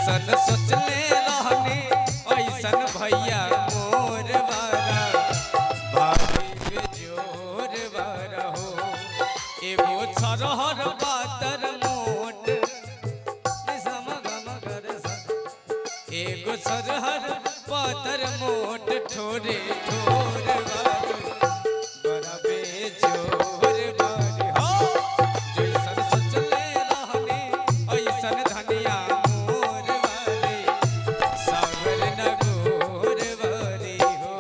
जैसन सोचले रहने ऐसन भैया मोर बारा भाई जोर बारा हो एगो छरहर पातर मोट एगो छरहर पातर मोट ठोरे ठोर बारू बड़ा बेजोर बारी हो जैसन सोचले रहने ऐसन धनिया मोर बारी सागर नगोर बारी हो।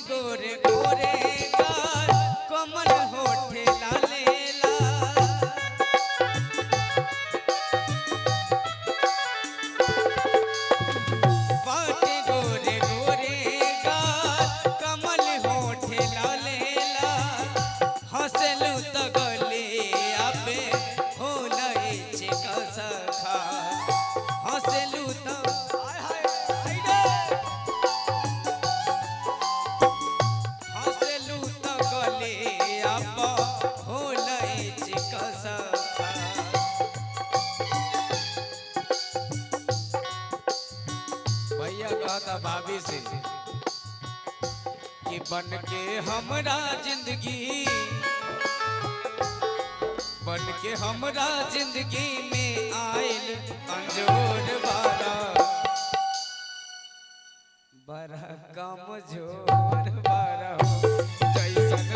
गोरे गोरे गाल कमल होठे लालेला बाटे गोरे गोरे गाल कमल होठे लालेला हंसलू त गले आबे होलई चिका सखा हंसलू त भैया कहता भाभी से कि बन के हमरा जिंदगी बन के हमरा जिंदगी में आयल अंजोर बारा बड़ा कमजोर बारा हो जैसन